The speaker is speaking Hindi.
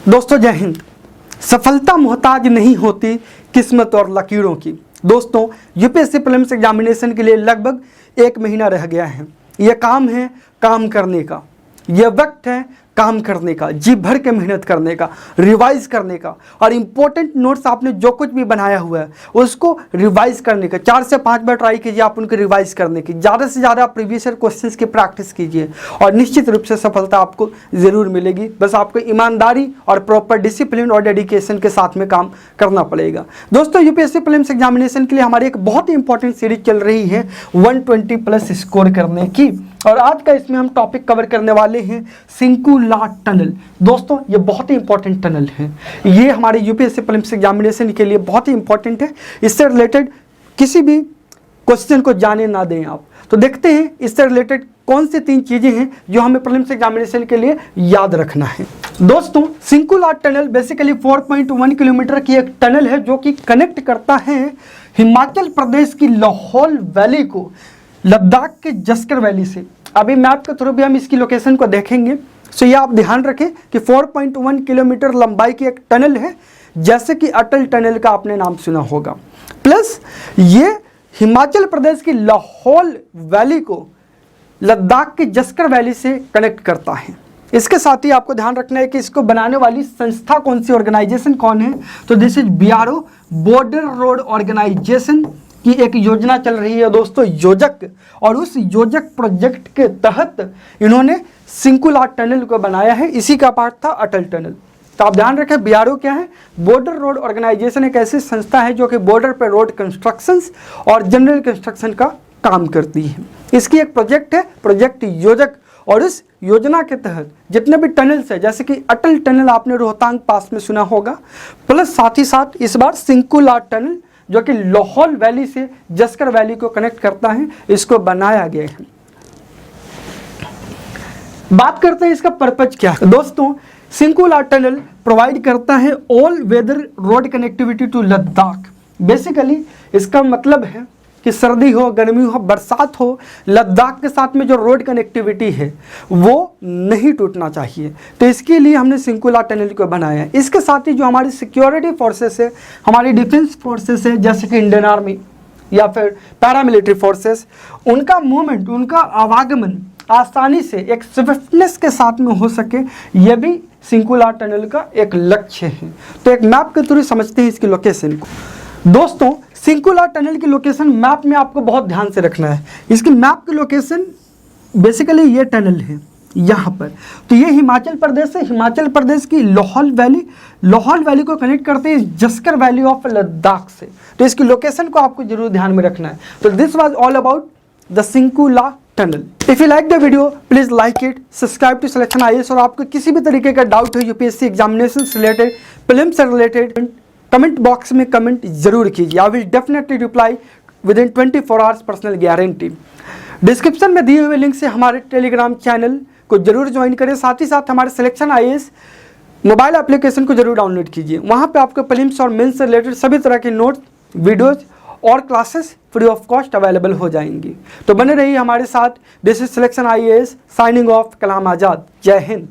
दोस्तों जय हिंद। सफलता मोहताज नहीं होती किस्मत और लकीरों की। दोस्तों यूपीएससी प्रीलिम्स एग्जामिनेशन के लिए लगभग 1 महीना रह गया है। यह काम है काम करने का, यह वक्त है काम करने का, जी भर के मेहनत करने का, रिवाइज करने का और इम्पोर्टेंट नोट्स आपने जो कुछ भी बनाया हुआ है उसको रिवाइज करने का। 4 से 5 बार ट्राई कीजिए आप उनको रिवाइज करने की। ज़्यादा से ज़्यादा प्रीवियस ईयर क्वेश्चंस की प्रैक्टिस कीजिए और निश्चित रूप से सफलता आपको ज़रूर मिलेगी। बस आपको ईमानदारी और प्रॉपर डिसिप्लिन और डेडिकेशन के साथ में काम करना पड़ेगा। दोस्तों यूपीएससी प्रीलिम्स एग्जामिनेशन के लिए हमारी एक बहुत ही इंपॉर्टेंट सीरीज चल रही है 120+ स्कोर करने की, और आज का इसमें हम टॉपिक कवर करने वाले हैं सिंकुलार टनल। दोस्तों ये बहुत ही इंपॉर्टेंट टनल है, ये हमारे यूपीएससी प्रीलिम्स एग्जामिनेशन के लिए बहुत ही इंपॉर्टेंट है। इससे रिलेटेड किसी भी क्वेश्चन को जाने ना दें आप। तो देखते हैं इससे रिलेटेड कौन सी 3 चीजें हैं जो हमें प्रीलिम्स एग्जामिनेशन के लिए याद रखना है। दोस्तों सिंकुलार टनल बेसिकली 4.1 किलोमीटर की एक टनल है जो कि कनेक्ट करता है हिमाचल प्रदेश की लाहौल वैली को लद्दाख के जस्कर वैली से। अभी मैप के थ्रू भी हम इसकी लोकेशन को देखेंगे। सो ये आप ध्यान रखें कि 4.1 किलोमीटर लंबाई की एक टनल है, जैसे कि अटल टनल का आपने नाम सुना होगा। प्लस ये हिमाचल प्रदेश की लाहौल वैली को लद्दाख के जस्कर वैली से कनेक्ट करता है। इसके साथ ही आपको ध्यान रखना है कि इसको बनाने वाली संस्था कौन सी, ऑर्गेनाइजेशन कौन है। तो this is BRO border road organisation की एक योजना चल रही है दोस्तों, योजक। और उस योजक प्रोजेक्ट के तहत इन्होंने सिंकुलार टनल को बनाया है। इसी का पार्ट था अटल टनल। तो आप ध्यान रखें BRO क्या है, बॉर्डर रोड ऑर्गेनाइजेशन एक ऐसी संस्था है जो कि बॉर्डर पर रोड कंस्ट्रक्शंस और जनरल कंस्ट्रक्शन का काम करती है। इसकी एक प्रोजेक्ट है, प्रोजेक्ट योजक। और इस योजना के तहत जितने भी टनल्स है, जैसे कि अटल टनल आपने रोहतांग पास में सुना होगा, प्लस साथ ही साथ इस बार सिंकुलार टनल जो कि लाहौल वैली से जस्कर वैली को कनेक्ट करता है, इसको बनाया गया है। बात करते हैं इसका पर्पज क्या है। दोस्तों सिंकुलार टनल प्रोवाइड करता है all weather road connectivity to Ladakh. Basically इसका मतलब है कि सर्दी हो, गर्मी हो, बरसात हो, लद्दाख के साथ में जो रोड कनेक्टिविटी है वो नहीं टूटना चाहिए। तो इसके लिए हमने सिंकुलार टनल को बनाया है। इसके साथ ही जो हमारी सिक्योरिटी फोर्सेस है, हमारी डिफेंस फोर्सेस है, जैसे कि इंडियन आर्मी या फिर पैरामिलिट्री फोर्सेस, उनका मूवमेंट, उनका आवागमन आसानी से एक स्विफ्टनेस के साथ में हो सके, यह भी सिंकुलार टनल का एक लक्ष्य है। तो एक मैप के थ्रू समझते हैं इसकी लोकेशन को। दोस्तों सिंकुलार टनल की लोकेशन मैप में आपको बहुत ध्यान से रखना है। इसकी मैप की लोकेशन बेसिकली ये टनल है यहाँ पर। तो ये हिमाचल प्रदेश से, हिमाचल प्रदेश की लाहौल वैली को कनेक्ट करते हैं जस्कर वैली ऑफ लद्दाख से। तो इसकी लोकेशन को आपको जरूर ध्यान में रखना है। तो this was all about the सिंकुलार tunnel. If you like the video please like it, subscribe to selection IAS। और आपको किसी भी तरीके का डाउट हो यूपीएससी एग्जामिनेशन से रिलेटेड, प्रीलिम्स से रिलेटेड, कमेंट बॉक्स में कमेंट जरूर कीजिए। I will definitely reply within 24 hours, personal guarantee. Description में दिए हुए लिंक से हमारे टेलीग्राम चैनल को जरूर ज्वाइन करें। साथ ही साथ हमारे सिलेक्शन IAS मोबाइल एप्लीकेशन को जरूर डाउनलोड कीजिए। वहाँ पे आपको प्रीलिम्स और मेंस से रिलेटेड सभी तरह के नोट्स, वीडियोज और classes free of cost available हो जाएंगी। तो बने रहिए हमारे साथ। This is selection IAS signing off. Kalam Azad. Jai Hind.